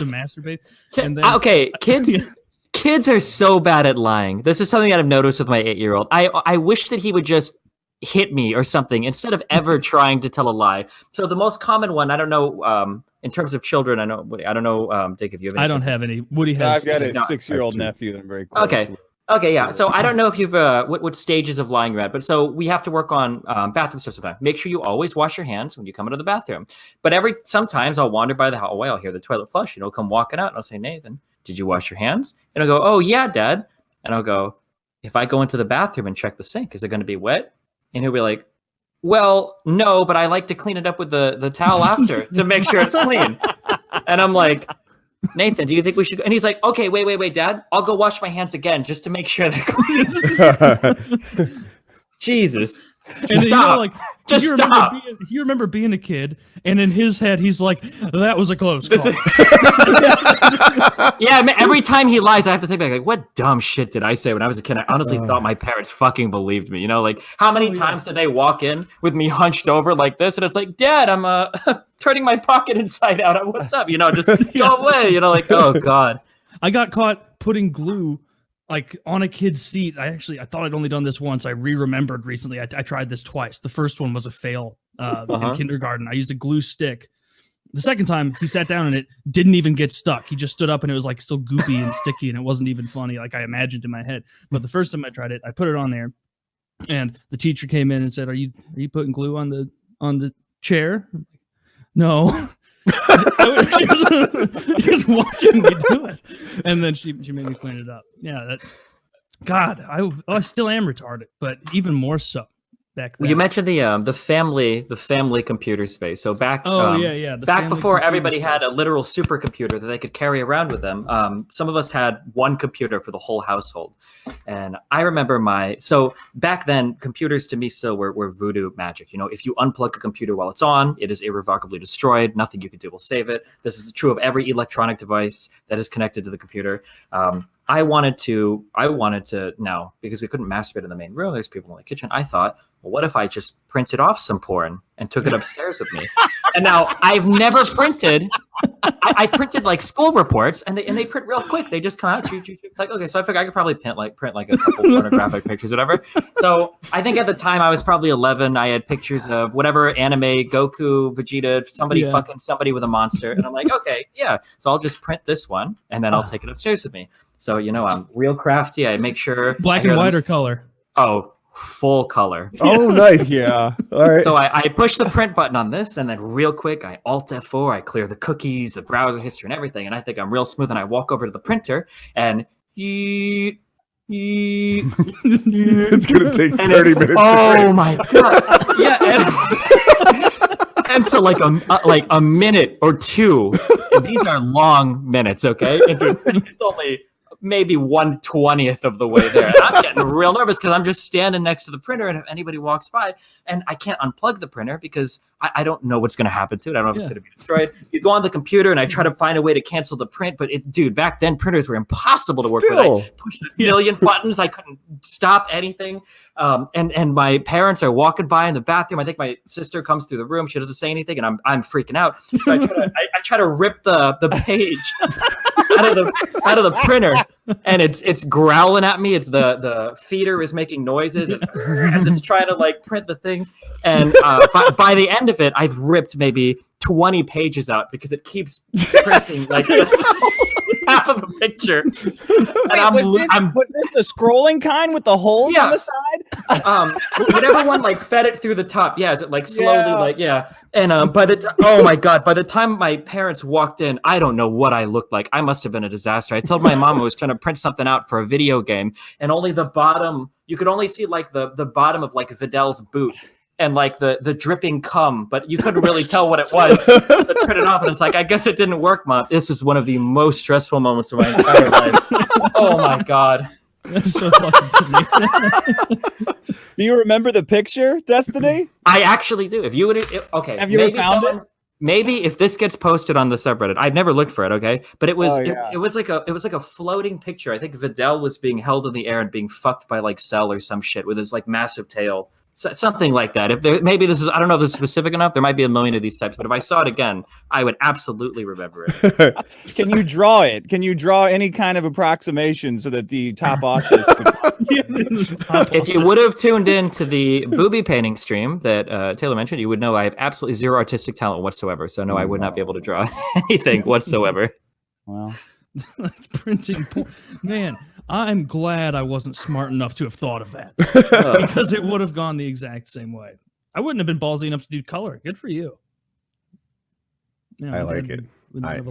to masturbate. And then okay, kids are so bad at lying. This is something that I've noticed with my 8-year-old. I wish that he would just hit me or something instead of ever trying to tell a lie. So the most common one, I don't know, in terms of children, I don't know, Dick, if you have any. I don't have any. Woody has. I've got a 6-year-old nephew that I'm very close with. Okay, yeah. So I don't know if you've what stages of lying you're at, but so we have to work on bathroom stuff sometimes. Make sure you always wash your hands when you come into the bathroom. But sometimes I'll wander by the hallway, I'll hear the toilet flush, and he'll come walking out, and I'll say, Nathan, did you wash your hands? And I'll go, oh yeah, Dad. And I'll go, if I go into the bathroom and check the sink, is it going to be wet? And he'll be like, well, no, but I like to clean it up with the towel after to make sure it's clean. And I'm like, Nathan, do you think we should go? And he's like, okay, wait, Dad. I'll go wash my hands again just to make sure they're clean. Jesus. And stop. Just stop. You remember being a kid, and in his head, he's like, that was a close call. Yeah, every time he lies, I have to think back, like, what dumb shit did I say when I was a kid? I honestly thought my parents fucking believed me. You know, like, how many times did they walk in with me hunched over like this? And it's like, Dad, I'm turning my pocket inside out. What's up? You know, just go away. You know, like, oh, God. I got caught putting glue like on a kid's seat. I thought I'd only done this once. I remembered recently. I tried this twice. The first one was a fail in kindergarten. I used a glue stick. The second time he sat down and it didn't even get stuck. He just stood up and it was like still goopy and sticky and it wasn't even funny like I imagined in my head. But the first time I tried it, I put it on there and the teacher came in and said, are you putting glue on the chair? I'm like, no. She was watching me do it, and then she made me clean it up. Yeah, God, I still am retarded, but even more so back then. Well, you mentioned the family computer space. So back back before everybody had a literal supercomputer that they could carry around with them. Some of us had one computer for the whole household, and I remember so back then computers to me still were voodoo magic. You know, if you unplug a computer while it's on, it is irrevocably destroyed. Nothing you can do will save it. This is true of every electronic device that is connected to the computer. I wanted to now, because we couldn't masturbate in the main room, there's people in the kitchen. I thought, well, what if I just printed off some porn and took it upstairs with me? And now I've never printed. I printed like school reports, and they print real quick. They just come out. It's like, okay, so I figured I could probably print like a couple pornographic pictures, whatever. So I think at the time I was probably 11. I had pictures of whatever anime, Goku, Vegeta, somebody fucking somebody with a monster, and I'm like, okay, yeah. So I'll just print this one, and then I'll take it upstairs with me. So, you know, I'm real crafty. I make sure black and white or color. Oh, full color. Oh, nice. Yeah. All right. So I push the print button on this, and then real quick, I Alt F4, I clear the cookies, the browser history, and everything. And I think I'm real smooth. And I walk over to the printer, and it's gonna take 30 minutes. Oh my God! Yeah. And for like a minute or two, and these are long minutes, okay? And it's only maybe 1/20th of the way there. And I'm getting real nervous because I'm just standing next to the printer, and if anybody walks by, and I can't unplug the printer because I don't know what's going to happen to it. I don't know if it's going to be destroyed. You go on the computer, and I try to find a way to cancel the print, but dude, back then printers were impossible to work with. I pushed a million buttons. I couldn't stop anything. And my parents are walking by in the bathroom. I think my sister comes through the room. She doesn't say anything, and I'm freaking out. So I try to rip the page out of the printer, and it's growling at me. It's the feeder is making noises as it's trying to like print the thing. And by the end of it, I've ripped maybe 20 pages out because it keeps printing like half of the picture. Wait, was this the scrolling kind with the holes on the side? Whatever one like fed it through the top. Yeah, is it like slowly And oh my God, by the time my parents walked in, I don't know what I looked like. I must have been a disaster. I told my mom I was trying to print something out for a video game, and only the bottom, you could only see like the bottom of like Videl's boot. And like the dripping cum, but you couldn't really tell what it was. But print it off, and it's like, I guess it didn't work, Mom. This was one of the most stressful moments of my entire life. Oh my God. That's so fucking funny. Do you remember the picture, Destiny? I actually do. If you would, okay. Have you ever found it? Maybe if this gets posted on the subreddit, I've never looked for it. Okay, but it was it was like a floating picture. I think Videl was being held in the air and being fucked by like Cell or some shit with his like massive tail Something like that. If there, maybe this is, I don't know if this is specific enough. There might be a million of these types, but if I saw it again, I would absolutely remember it. Can you draw it? Can you draw any kind of approximation so that the top authors If you would have tuned in to the booby painting stream that Taylor mentioned, you would know I have absolutely zero artistic talent whatsoever. So no, I would not be able to draw anything whatsoever. Well, that's printing. Man, I'm glad I wasn't smart enough to have thought of that because it would have gone the exact same way. I wouldn't have been ballsy enough to do color. Good for you. I like it.